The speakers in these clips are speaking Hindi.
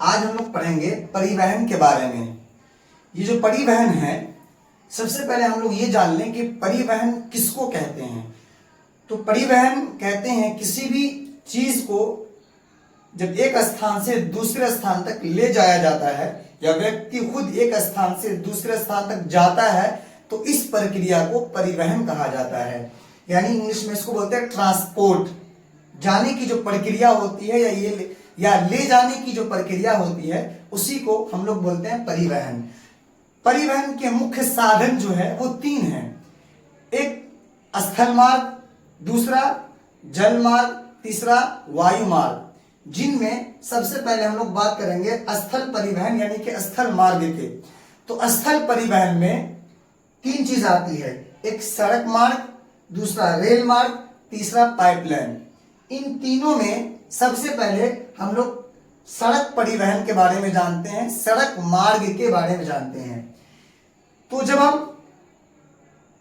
आज हम लोग पढ़ेंगे परिवहन के बारे में। ये जो परिवहन है, सबसे पहले हम लोग ये जान लें कि परिवहन किसको कहते हैं। तो परिवहन कहते हैं किसी भी चीज को जब एक स्थान से दूसरे स्थान तक ले जाया जाता है या व्यक्ति खुद एक स्थान से दूसरे स्थान तक जाता है तो इस प्रक्रिया को परिवहन कहा जाता है। यानी इंग्लिश में इसको बोलते हैं ट्रांसपोर्ट। जाने की जो प्रक्रिया होती है या ले जाने की जो प्रक्रिया होती है उसी को हम लोग बोलते हैं परिवहन। परिवहन के मुख्य साधन जो है वो तीन हैं। एक स्थल मार्ग, दूसरा जल मार्ग, तीसरा वायु मार्ग। जिनमें सबसे पहले हम लोग बात करेंगे स्थल परिवहन यानी कि स्थल मार्ग के। तो स्थल परिवहन में तीन चीज आती है, एक सड़क मार्ग, दूसरा रेल मार्ग, तीसरा पाइपलाइन। इन तीनों में सबसे पहले हम लोग सड़क परिवहन के बारे में जानते हैं, सड़क मार्ग के बारे में जानते हैं। तो जब हम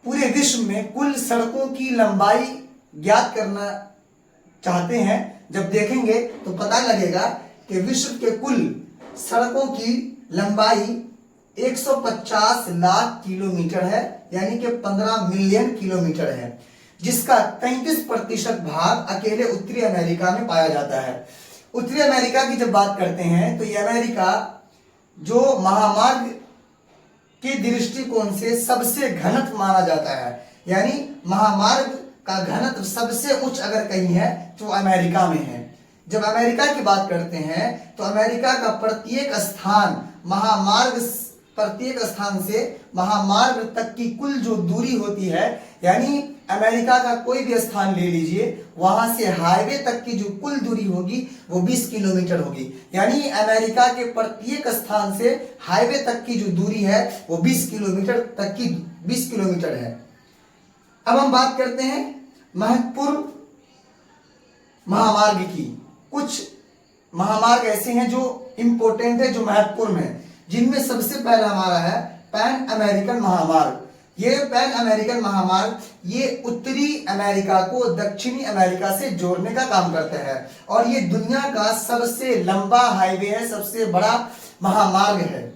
पूरे विश्व में कुल सड़कों की लंबाई ज्ञात करना चाहते हैं, जब देखेंगे तो पता लगेगा कि विश्व के कुल सड़कों की लंबाई 150 लाख किलोमीटर है, यानी कि 15 मिलियन किलोमीटर है, जिसका 33% भाग अकेले उत्तरी अमेरिका में पाया जाता है। उत्तरी अमेरिका की जब बात करते हैं तो ये अमेरिका जो महामार्ग के दृष्टिकोण से सबसे घनत्व माना जाता है, यानी महामार्ग का घनत्व सबसे उच्च अगर कहीं है तो अमेरिका में है। जब अमेरिका की बात करते हैं तो अमेरिका का प्रत्येक स्थान से महामार्ग तक की कुल जो दूरी होती है, यानी अमेरिका का कोई भी स्थान ले लीजिए, वहां से हाईवे तक की जो कुल दूरी होगी वो 20 किलोमीटर होगी। यानी अमेरिका के प्रत्येक स्थान से हाईवे तक की जो दूरी है वो 20 किलोमीटर है। अब हम बात करते हैं महत्वपूर्ण महामार्ग की। कुछ महामार्ग ऐसे हैं जो इंपॉर्टेंट है, जो महत्वपूर्ण है, जिनमें सबसे पहला हमारा है पैन अमेरिकन महामार्ग। ये पैन अमेरिकन महामार्ग ये उत्तरी अमेरिका को दक्षिणी अमेरिका से जोड़ने का काम करता है और ये दुनिया का सबसे लंबा हाईवे है, सबसे बड़ा महामार्ग है।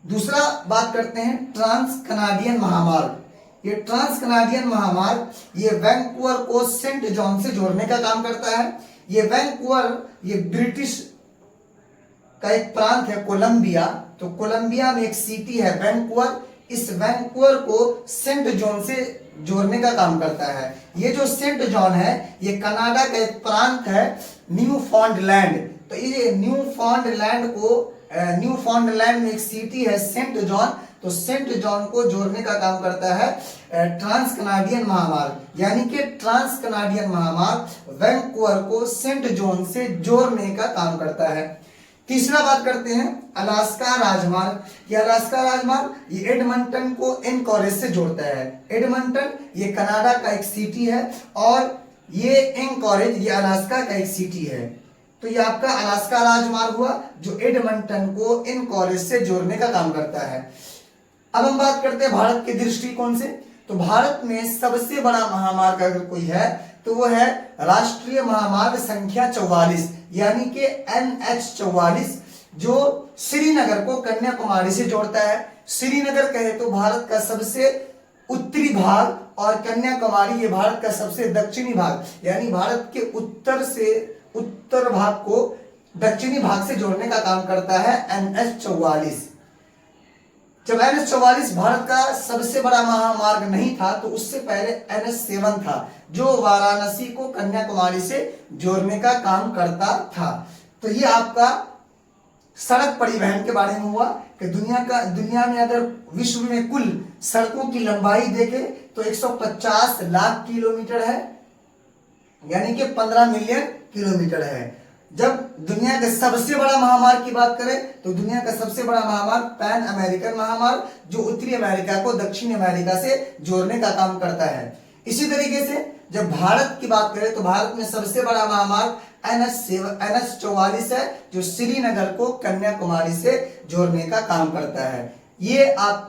दूसरा बात करते हैं ट्रांस कनाडियन महामार्ग। ये ट्रांस कनाडियन महामार्ग ये वैंकूवर को सेंट जॉन से जोड़ने का काम करता है। ये वैंकूवर ये ब्रिटिश का एक प्रांत है कोलंबिया, तो कोलंबिया में एक सिटी है वैंकूवर। इस वैंकूवर को सेंट जॉन से जोड़ने का काम करता है। ये जो सेंट जॉन है ये कनाडा का एक प्रांत है, न्यूफाउंडलैंड। तो ये न्यूफाउंडलैंड में एक सिटी है सेंट जॉन, तो सेंट जॉन को जोड़ने का काम करता है ट्रांस कनाडियन महामार्ग। यानी कि ट्रांस कनाडियन महामार्ग वैंकूवर को सेंट जॉन से जोड़ने का काम करता है। तीसरा बात करते हैं अलास्का राजमार्ग। ये अलास्का राजमार्ग ये एडमंटन को एनकोरेज से जोड़ता है। एडमंटन ये कनाडा का एक सिटी है और ये एनकोरेज ये अलास्का का एक सिटी है। तो ये आपका अलास्का राजमार्ग हुआ जो एडमंटन को एनकोरेज से जोड़ने का काम करता है। अब हम बात करते हैं भारत के दृष्टिकोण से। तो भारत में सबसे बड़ा महामार्ग अगर कोई है तो वो है राष्ट्रीय महामार्ग संख्या 44, यानी कि NH44, जो श्रीनगर को कन्याकुमारी से जोड़ता है। श्रीनगर कहे तो भारत का सबसे उत्तरी भाग और कन्याकुमारी ये भारत का सबसे दक्षिणी भाग, यानी भारत के उत्तर भाग को दक्षिणी भाग से जोड़ने का काम करता है NH44। जब NH44 भारत का सबसे बड़ा महामार्ग नहीं था तो उससे पहले NH7 था, जो वाराणसी को कन्याकुमारी से जोड़ने का काम करता था। तो ये आपका सड़क परिवहन के बारे में हुआ कि दुनिया में अगर विश्व में कुल सड़कों की लंबाई देखें तो 150 लाख किलोमीटर है, यानी कि 15 मिलियन किलोमीटर है। जब दुनिया के सबसे बड़ा महामार्ग की बात करें तो दुनिया का सबसे बड़ा महामार्ग पैन अमेरिकन महामार्ग, जो उत्तरी अमेरिका को दक्षिणी अमेरिका से जोड़ने का काम करता है। इसी तरीके से जब भारत की बात करें तो भारत में सबसे बड़ा महामार्ग NH44 है, जो श्रीनगर को कन्याकुमारी से जोड़ने का काम करता है। ये आपको